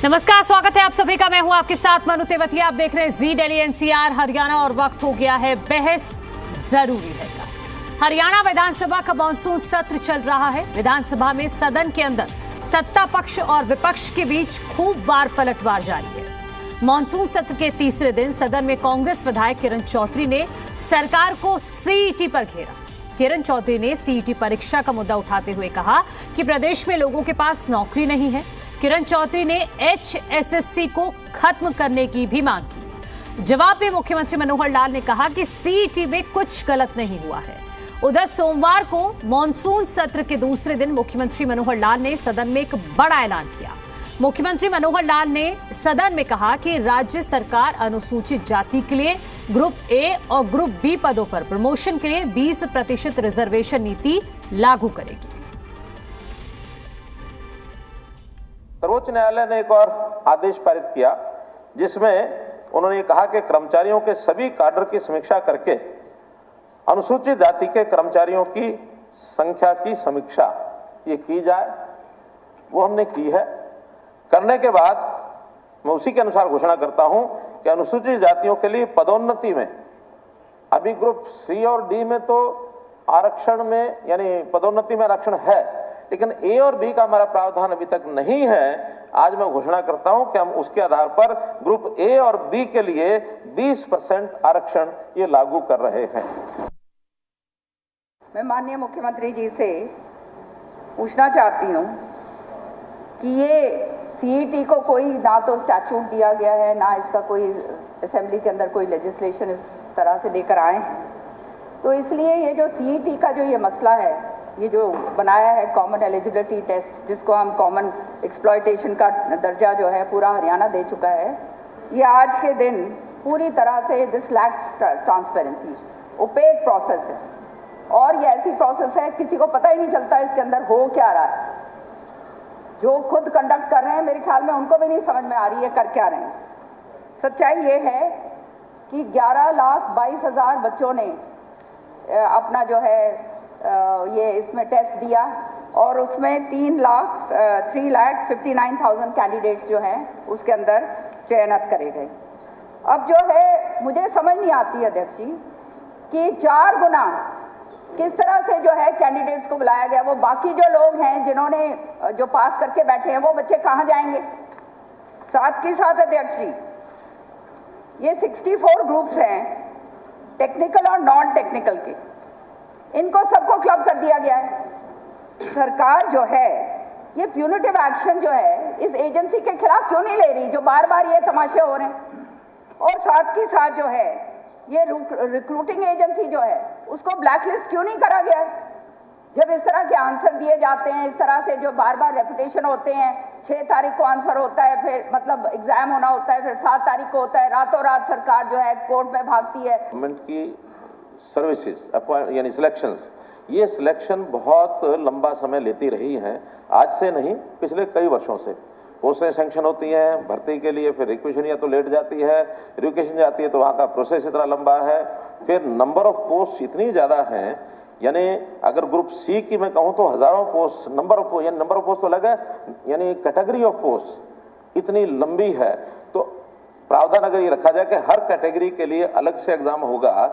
नमस्कार, स्वागत है आप सभी का। मैं हूं आपके साथ मनु तेवतिया। आप देख रहे हैं जी दिल्ली एनसीआर हरियाणा और वक्त हो गया है बहस जरूरी है का। हरियाणा विधानसभा का मानसून सत्र चल रहा है। विधानसभा में सदन के अंदर सत्ता पक्ष और विपक्ष के बीच खूब वार पलटवार जारी है। मानसून सत्र के तीसरे दिन सदन में कांग्रेस विधायक किरण चौधरी ने सरकार को सीईटी पर घेरा। किरण चौधरी ने सीईटी परीक्षा का मुद्दा उठाते हुए कहा कि प्रदेश में लोगों के पास नौकरी नहीं है। किरण चौधरी ने एचएसएससी को खत्म करने की भी मांग की। जवाब में मुख्यमंत्री मनोहर लाल ने कहा कि सीईटी में कुछ गलत नहीं हुआ है। उधर सोमवार को मानसून सत्र के दूसरे दिन मुख्यमंत्री मनोहर लाल ने सदन में एक बड़ा ऐलान किया। मुख्यमंत्री मनोहर लाल ने सदन में कहा कि राज्य सरकार अनुसूचित जाति के लिए ग्रुप ए और ग्रुप बी पदों पर प्रमोशन के लिए 20% रिजर्वेशन नीति लागू करेगी। सर्वोच्च न्यायालय ने एक और आदेश पारित किया जिसमें उन्होंने कहा कि कर्मचारियों के सभी काडर की समीक्षा करके अनुसूचित जाति के कर्मचारियों की संख्या की समीक्षा ये की जाए। वो हमने की है। करने के बाद मैं उसी के अनुसार घोषणा करता हूं कि अनुसूचित जातियों के लिए पदोन्नति में अभी ग्रुप सी और डी में तो आरक्षण में यानी पदोन्नति में आरक्षण है, लेकिन ए और बी का हमारा प्रावधान अभी तक नहीं है। आज मैं घोषणा करता हूं कि हम उसके आधार पर ग्रुप ए और बी के लिए 20% आरक्षण ये लागू कर रहे हैं। मैं माननीय मुख्यमंत्री जी से पूछना चाहती हूं कि ये सीईटी को कोई ना तो स्टैट्यूट दिया गया है, ना इसका कोई असेंबली के अंदर कोई लेजिस्लेशन इस तरह से लेकर आए हैं। तो इसलिए ये जो सीईटी का जो ये मसला है, ये जो बनाया है कॉमन एलिजिबिलिटी टेस्ट, जिसको हम कॉमन एक्सप्लॉयटेशन का दर्जा जो है पूरा हरियाणा दे चुका है, ये आज के दिन पूरी तरह से this lacks transparency, opaque process है। और ये ऐसी प्रोसेस है किसी को पता ही नहीं चलता इसके अंदर हो क्या रहा है। जो खुद कंडक्ट कर रहे हैं मेरे ख्याल में उनको भी नहीं समझ में आ रही है कर क्या रहे हैं। सच्चाई ये है कि 11,22,000 बच्चों ने अपना जो है ये इसमें टेस्ट दिया और उसमें 3,59,000 कैंडिडेट्स जो हैं उसके अंदर चयनित करे गए। अब जो है मुझे समझ नहीं आती है अध्यक्ष जी कि 4 गुना किस तरह से जो है कैंडिडेट्स को बुलाया गया। वो बाकी जो लोग हैं जिन्होंने जो पास करके बैठे हैं वो बच्चे कहाँ जाएंगे। साथ के साथ अध्यक्ष जी ये 64 ग्रुप्स हैं टेक्निकल और नॉन टेक्निकल के, इनको सबको क्लब कर दिया गया है। सरकार जो है ये प्यूनिटिव एक्शन जो है इस एजेंसी के खिलाफ क्यों नहीं ले रही जो बार बार ये तमाशे हो रहे हैं। और साथ ही साथ जो है ये रिक्रूटिंग एजेंसी जो है उसको ब्लैकलिस्ट क्यों नहीं करा गया है। जब इस तरह के आंसर दिए जाते हैं, इस तरह से जो बार बार रेपुटेशन होते हैं, 6 तारीख को आंसर होता है, फिर मतलब एग्जाम होना होता है, फिर 7 तारीख को होता है, रातों रात सरकार जो है कोर्ट में भागती है। गवर्नमेंट की सर्विसेज यानी सिलेक्शंस, ये सिलेक्शन बहुत लंबा समय लेती रही हैं। आज से नहीं, पिछले कई वर्षों से पोस्टें सैंक्शन होती हैं भर्ती के लिए, फिर रिक्वेशन या तो लेट जाती है, रिक्वेशन जाती है तो वहाँ का प्रोसेस इतना लंबा है, फिर नंबर ऑफ पोस्ट इतनी ज़्यादा हैं। यानी अगर ग्रुप सी की मैं कहूँ तो हज़ारों पोस्ट, नंबर ऑफ पोस्ट तो अलग है, यानी कैटेगरी ऑफ पोस्ट इतनी लंबी है। तो प्रावधान अगर ये रखा जाए कि हर कैटेगरी के लिए अलग से एग्जाम होगा,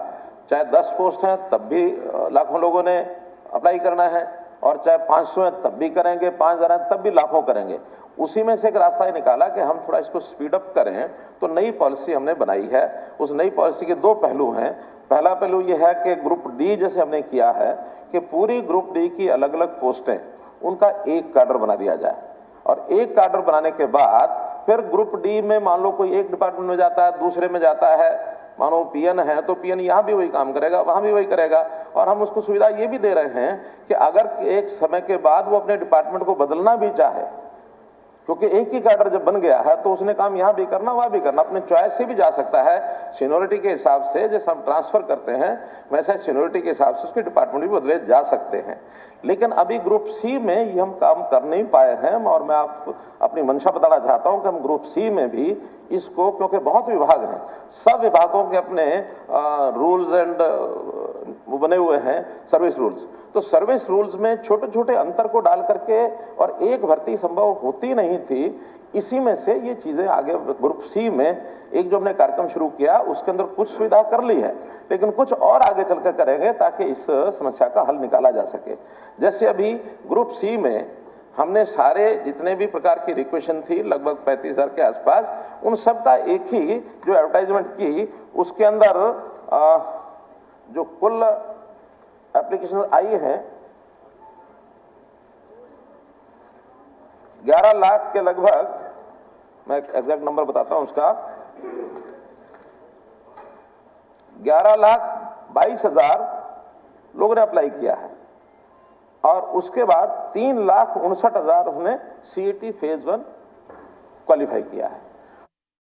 चाहे 10 पोस्ट हैं तब भी लाखों लोगों ने अप्लाई करना है, और चाहे 500 हैं तब भी करेंगे, 5,000 हैं तब भी लाखों करेंगे। उसी में से एक रास्ता ये निकाला कि हम थोड़ा इसको स्पीड अप करें, तो नई पॉलिसी हमने बनाई है। उस नई पॉलिसी के 2 पहलू हैं। पहला पहलू ये है कि ग्रुप डी जैसे हमने किया है कि पूरी ग्रुप डी की अलग अलग पोस्टें उनका एक काडर बना दिया जाए, और एक काडर बनाने के बाद फिर ग्रुप डी में मान लो कोई एक डिपार्टमेंट में जाता है, दूसरे में जाता है, मानो पीएन है तो पीएन यहाँ भी वही काम करेगा, वहाँ भी वही करेगा। और हम उसको सुविधा ये भी दे रहे हैं कि अगर एक समय के बाद वो अपने डिपार्टमेंट को बदलना भी चाहे, क्योंकि एक ही कैडर जब बन गया है तो उसने काम यहाँ भी करना वहाँ भी करना, अपने चॉइस से भी जा सकता है। सीनियोरिटी के हिसाब से जैसे हम ट्रांसफर करते हैं वैसे सीनियोरिटी के हिसाब से उसके डिपार्टमेंट भी बदले जा सकते हैं। लेकिन अभी ग्रुप सी में ये हम काम कर नहीं पाए हैं, और मैं आप अपनी मंशा बताना चाहता हूं कि हम ग्रुप सी में भी इसको, क्योंकि बहुत विभाग हैं, सब विभागों के अपने रूल्स एंड बने हुए हैं, सर्विस रूल्स, तो सर्विस रूल्स में छोटे छोटे अंतर को डाल करके और एक भर्ती संभव होती नहीं थी, इसी में से ये चीजें आगे ग्रुप सी में एक जो हमने कार्यक्रम शुरू किया उसके अंदर कुछ सुविधा कर ली है, लेकिन कुछ और आगे चलकर करेंगे ताकि इस समस्या का हल निकाला जा सके। जैसे अभी ग्रुप सी में हमने सारे जितने भी प्रकार की रिक्वेशन थी लगभग 35,000 के आसपास, उन सब का एक ही जो एडवर्टाइजमेंट की उसके अंदर जो कुल एप्लीकेशन आई है 11 लाख के लगभग, मैं एग्जैक्ट नंबर बताता हूं उसका, 11,22,000 लोगों ने अप्लाई किया है और उसके बाद 3,59,000 उसने CET फेज 1 क्वालिफाई किया है।